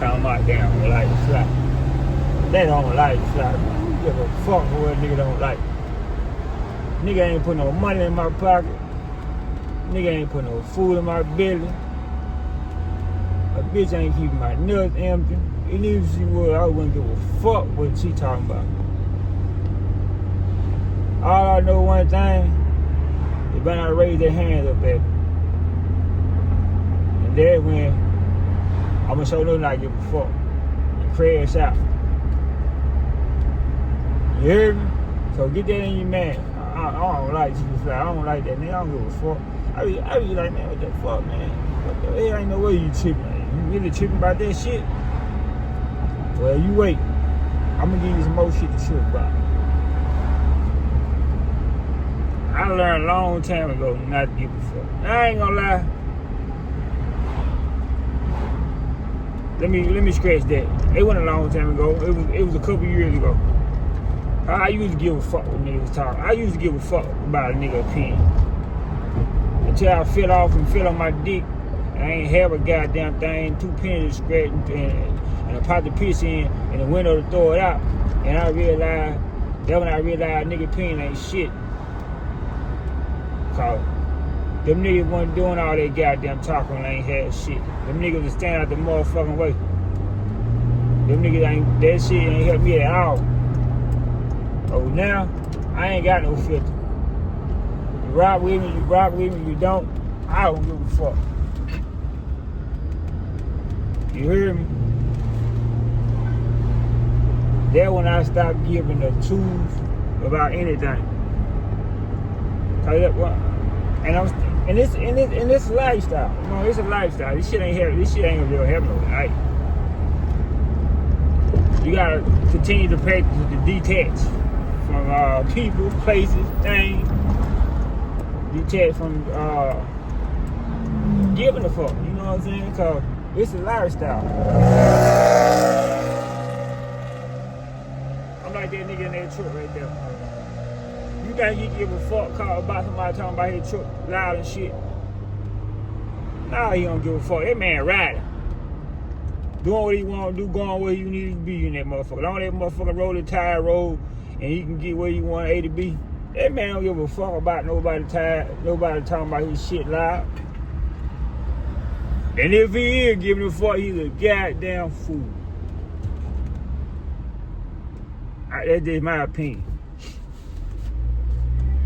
Talking about damn don't like the fly. They don't like the fly. Man. Give a fuck what a nigga don't like. Nigga ain't put no money in my pocket. Nigga ain't put no food in my belly. A bitch ain't keeping my nuts empty. And even if she would, I wouldn't give a fuck what she talking about. All I know one thing, they better not raise their hands up at me. And that's when I'ma show them not give a fuck. And crash out. You hear me? So get that in your man. I don't like G-Fly. I don't like that, nigga. I don't give a fuck. I be like, man, what the fuck, man? What the hell? Ain't no way you tripping. You really tripping about that shit? Well, you wait. I'm gonna give you some more shit to trip about. I learned a long time ago not to give a fuck. I ain't gonna lie. Let me scratch that. It wasn't a long time ago. It was a couple years ago. I used to give a fuck when niggas was talking. I used to give a fuck about a nigga opinion. Until I fell off and fell on my dick. And I ain't have a goddamn thing, 2 pennies to scratch and a pot to piss in and a window to throw it out. And I realized, that's when I realized nigga opinion ain't shit. Cause them niggas wasn't doing all that goddamn talking and ain't had shit. Them niggas was standing out the motherfucking way. Them niggas ain't, that shit ain't helped me at all. Oh, now, I ain't got no filter. You rock with me, you don't, I don't give a fuck. You hear me? That's when I stopped giving the tools about anything. And it's a lifestyle. You know, it's a lifestyle. This shit ain't gonna really help no life. You gotta continue to practice to detach from people, places, things. Detach from giving a fuck. You know what I'm saying? Cause it's a lifestyle. I'm like that nigga in that truck right there. You think he give a fuck call about somebody talking about his truck loud and shit? Nah, he don't give a fuck. That man riding. Doing what he want to do, going where you need to be in that motherfucker. Long as that motherfucker roll the tire road and he can get where you want A to B. That man don't give a fuck about nobody talking about his shit loud. And if he is giving a fuck, he's a goddamn fool. That's just my opinion.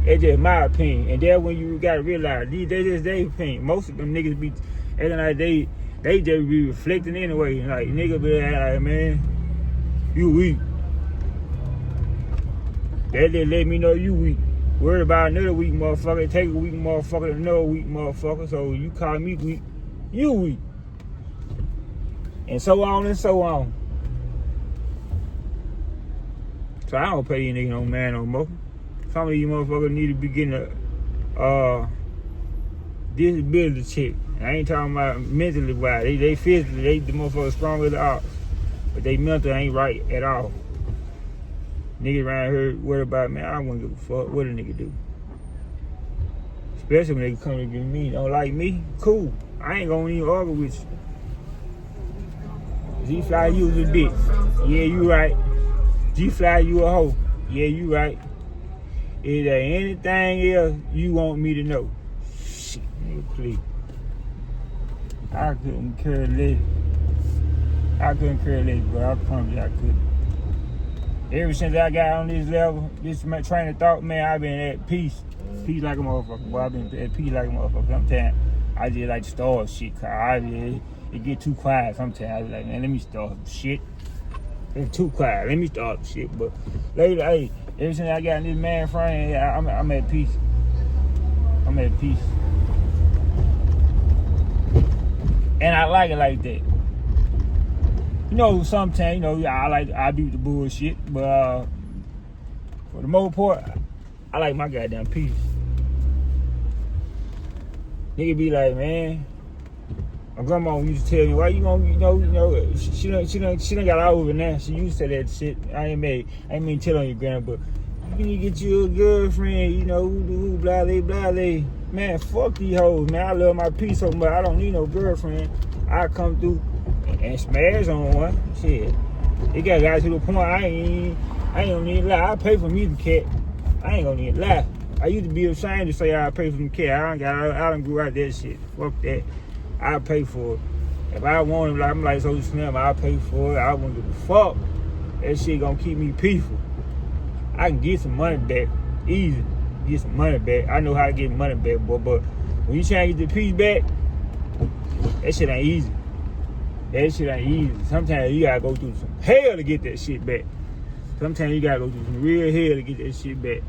That's just my opinion. And that's when you gotta realize, that's just their opinion. Most of them niggas be acting like they just be reflecting anyway. Like, niggas be like, man, you weak. That just let me know you weak. Worried about another weak motherfucker. Take a weak motherfucker to another weak motherfucker. So you call me weak, you weak. And so on and so on. So I don't pay you niggas no man no more. Some of you motherfuckers need to be getting a disability check. I ain't talking about mentally wise. They physically, the motherfuckers strong as the ox. But they mental ain't right at all. Niggas around here worried about, man, I don't want to give a fuck what a nigga do. Especially when they come to get me. Don't like me? Cool. I ain't gonna even argue with you. G-Fly, you was a bitch. Yeah, you right. G-Fly, you a hoe. Yeah, you right. Is there anything else you want me to know? Shit, nigga, please. I couldn't care less. Bro. I promise you I couldn't. Ever since I got on this level, this train of thought, man, I've been at peace. Peace like a motherfucker. Boy, I've been at peace like a motherfucker. Sometimes I just like to start shit, cause it get too quiet sometimes. I be like, man, let me start some shit. It's too quiet. Let me start some shit. But later, hey, ever since I got in this man frame, I'm at peace. I'm at peace. And I like it like that. You know, sometimes, you know, I do the bullshit, but for the most part, I like my goddamn peace. Nigga be like, man, my grandma used to tell me, why you gonna, you know, she done got over it now. She used to that shit. I ain't mean tell on your grandma, but you need to get you a girlfriend, you know, blah, blah, blah, blah. Man, fuck these hoes, man. I love my peace so much. I don't need no girlfriend. I come through and smash on one. Shit. It got to the point I ain't gonna need to lie. I pay for me some cat. I ain't gonna need to lie. I used to be ashamed to say I pay for some cat. I don't grew out that shit. Fuck that. I pay for it. If I want it, I'm like so slim, I pay for it. I won't give a fuck. That shit gonna keep me peaceful. I can get some money back. Easy. Get some money back. I know how to get money back, but when you try to get the peace back, that shit ain't easy. That shit ain't easy. Sometimes you gotta go through some hell to get that shit back. Sometimes you gotta go through some real hell to get that shit back.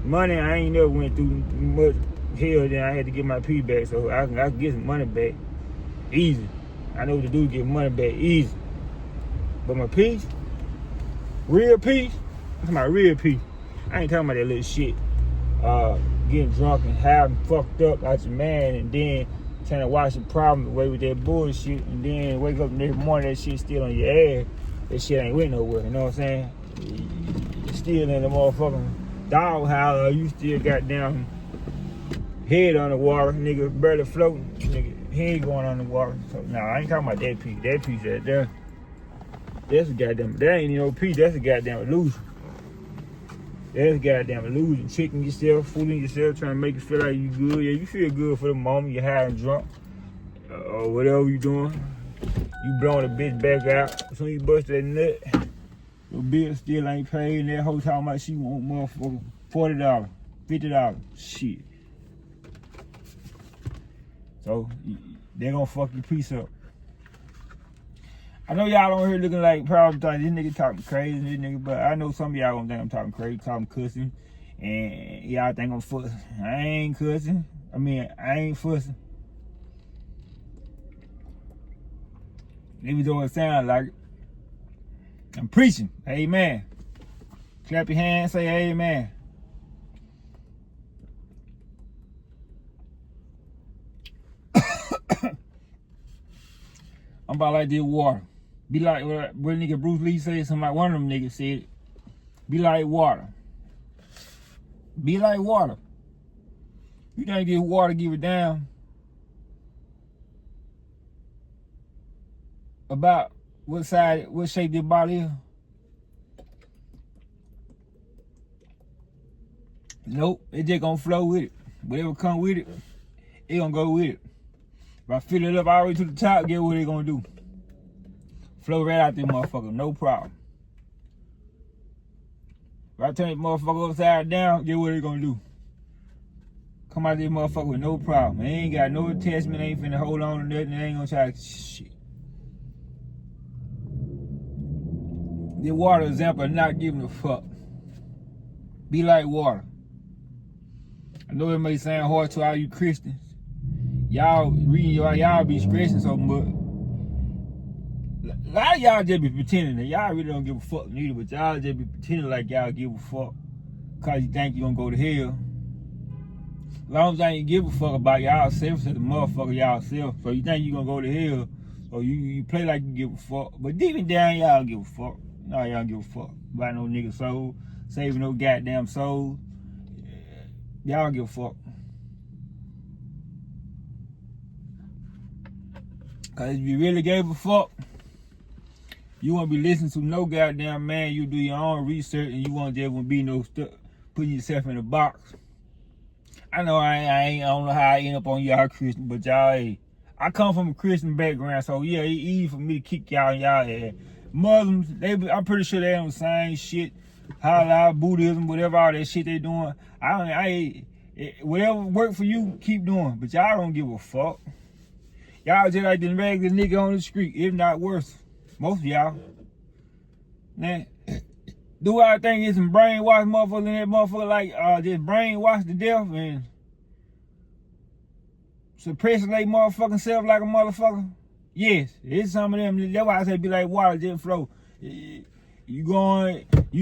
Money, I ain't never went through much hell than I had to get my peace back, so I can get some money back easy. I know what to do to get money back easy. But my peace, real peace, I'm talking about real peace. I ain't talking about that little shit. Getting drunk and having fucked up like a man and then trying to wash the problem away with that bullshit and then wake up the next morning, that shit still on your ass. That shit ain't went nowhere, you know what I'm saying? You still in the motherfucking doghouse, you still got down head on the water, nigga barely floating, nigga head going on the water. So nah, I ain't talking about that piece. That piece right there, that's a goddamn, that ain't no piece, that's a goddamn illusion. That's a goddamn illusion. Tricking yourself, fooling yourself, trying to make you feel like you good. Yeah, you feel good for the moment, you're high and drunk, or whatever you doing. You blowing a bitch back out. As soon as you bust that nut, your bill still ain't paid, and that hoe talking about she want motherfucker $40, $50. Shit. So they gonna fuck your piece up. I know y'all on here looking like problem thought this nigga talking crazy, this nigga, but I know some of y'all gonna think I'm talking crazy, talking cussing, and y'all think I'm fussing. I ain't cussing. I mean, I ain't fussing. Even though it sound like it. I'm preaching. Amen. Clap your hands, say amen. I'm about like this water. Be like what nigga Bruce Lee said, somebody, one of them niggas said, be like water. Be like water. You think this water give a damn about what shape this bottle is? Nope, it just gonna flow with it. Whatever come with it, it gonna go with it. If I fill it up all the way to the top, guess what it gonna do? Flow right out this motherfucker, no problem. If I turn this motherfucker upside down, guess what it gonna do? Come out this motherfucker with no problem. It ain't got no attachment, ain't finna hold on to nothing, it ain't gonna try to shit. The water example of not giving a fuck. Be like water. I know it may sound hard to all you Christians. Y'all reading y'all be stressing so much. A lot of y'all just be pretending that y'all really don't give a fuck neither, but y'all just be pretending like y'all give a fuck cause you think you gonna go to hell. As long as y'all ain't give a fuck about y'all self, so the motherfucker y'all self. So you think you gonna go to hell, or you play like you give a fuck, but deep down y'all give a fuck. No, y'all don't give a fuck about no nigga soul, saving no goddamn soul. Y'all don't give a fuck. Cause if you really gave a fuck, you won't be listening to no goddamn man. You do your own research and you won't just be no stuff, putting yourself in a box. I know I don't know how I end up on y'all Christian, but y'all, hey, I come from a Christian background, so yeah, it's easy for me to kick y'all in y'all ass. Muslims, I'm pretty sure they on the same shit. Halal, Buddhism, whatever all that shit they doing. Whatever work for you, keep doing. But y'all don't give a fuck. Y'all just like the regular nigga on the street, if not worse. Most of y'all. Now, do I think it's some brainwash motherfuckers in that motherfucker like just brainwash to death and suppress their motherfucking self like a motherfucker? Yes, it's some of them. That's why I say be like water, just flow. You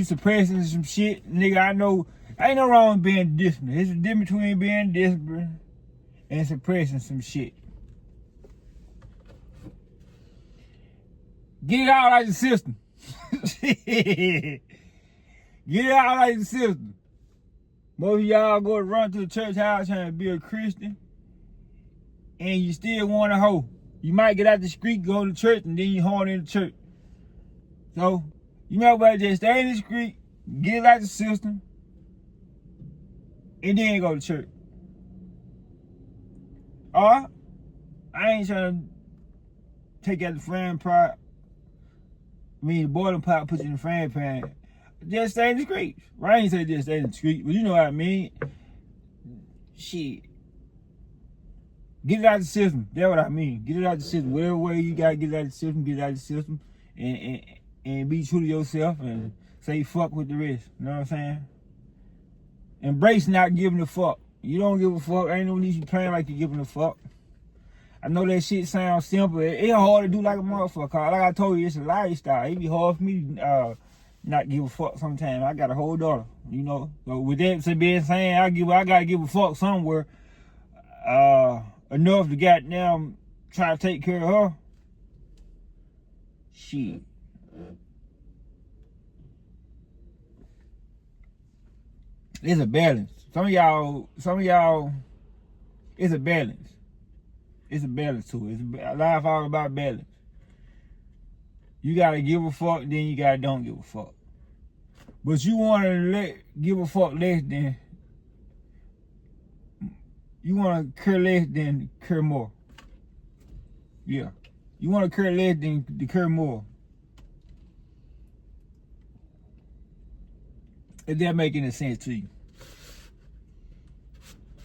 suppressing some shit, nigga. I know, ain't no wrong with being disciplined. There's a difference between being disciplined and suppressing some shit. Get it out like the system. Get it out like the system. Most of y'all go run to the church house trying to be a Christian, and you still want a hoe. You might get out the street, go to church, and then you horn in the church. So, you might well just stay in the street, get it out the system, and then go to church. Or, I ain't trying to take out the frying pot. The boiling pot, put you in the frying pan. Just stay in the street. Well, I ain't say just stay in the street, but you know what I mean. Shit. Get it out of the system. That's what I mean. Get it out of the system. Whatever way you gotta get it out of the system, get it out of the system. And be true to yourself and say fuck with the rest. You know what I'm saying? Embrace not giving a fuck. You don't give a fuck. Ain't no need you playing like you giving a fuck. I know that shit sounds simple. It's hard to do like a motherfucker. Like I told you, it's a lifestyle. It be hard for me to not give a fuck sometimes. I got a whole daughter, you know. So with that being saying, I gotta give a fuck somewhere. Enough to goddamn try to take care of her. Shit. It's a balance. Some of y'all, it's a balance. It's a balance to it. Life all about balance. You gotta give a fuck, then you gotta don't give a fuck. But you wanna give a fuck less than, you wanna care less than care more. Yeah. You wanna care less than to care more. If that make any sense to you.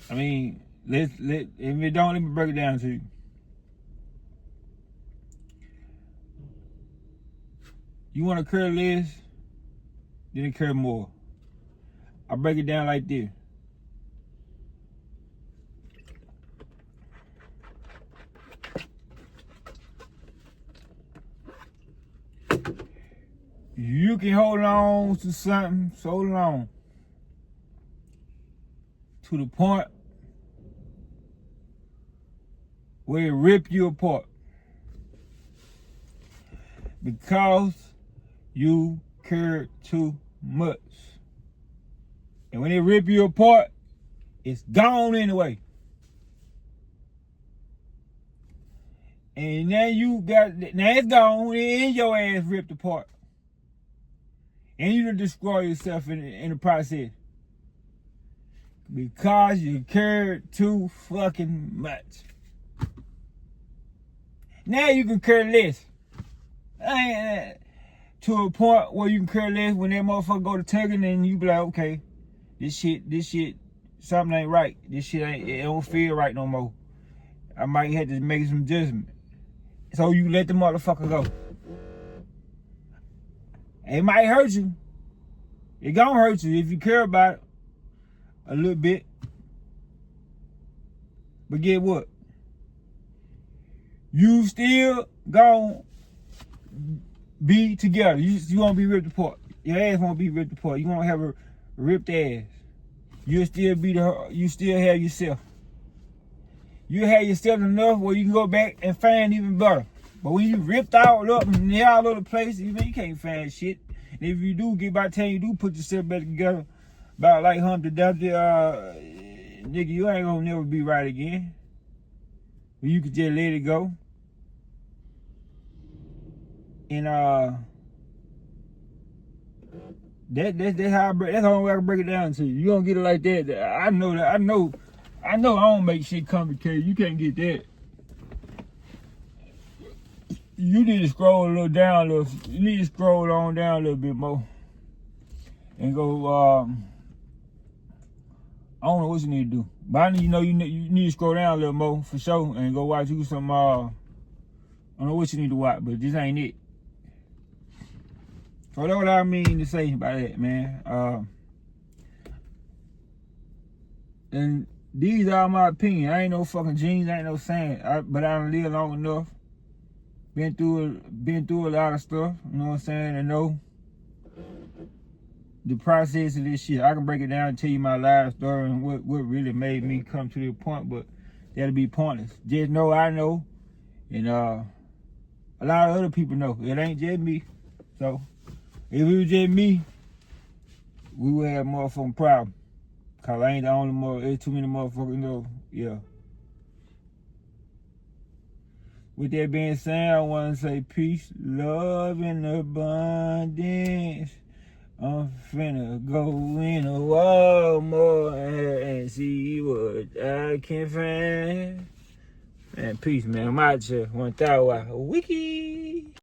I mean, if it don't, let me break it down to you. You want to care less, then care more. I break it down like this. You can hold on to something so long to the point where it rip you apart because you care too much. And when it rip you apart, it's gone anyway. And now it's gone and your ass ripped apart. And you done destroy yourself in the process. Because you cared too fucking much. Now you can care less. To a point where you can care less when that motherfucker go to taking and you be like, okay, this shit, something ain't right. This shit it don't feel right no more. I might have to make some adjustment. So you let the motherfucker go. It might hurt you. It gonna hurt you if you care about it a little bit. But get what? You still gonna be together. You won't be ripped apart. Your ass won't be ripped apart. You won't have a ripped ass. You'll still you still have yourself. You have yourself enough where you can go back and find even better. But when you ripped all up and they're all over the place, you can't find shit. And if you do, by the time you do put yourself back together, about like Humpty Dumpty, nigga, you ain't gonna never be right again. But you could just let it go. And that's how that's the only way I can break it down to you. You don't get it like that. I know that. I know I don't make shit complicated. You can't get that. You need to scroll a little down a little. You need to scroll on down a little bit more. And go, I don't know what you need to do. But I need you need to scroll down a little more for sure and go watch you some, I don't know what you need to watch, but this ain't it. So that's what I mean to say about that, man. And these are my opinions. I ain't no fucking genius, I ain't no saying. But I done lived long enough. Been through a lot of stuff, you know what I'm saying, and know the process of this shit. I can break it down and tell you my life story and what really made me come to this point, but that'll be pointless. Just know I know, and a lot of other people know. It ain't just me. So if it was just me, we would have a motherfucking problem. Cause I ain't the only there's too many motherfuckers, you know, yeah. With that being said, I want to say peace, love, and abundance. I'm finna go in a Walmart and see what I can find. Man, peace, man. I'm out here. 1,000 Wiki.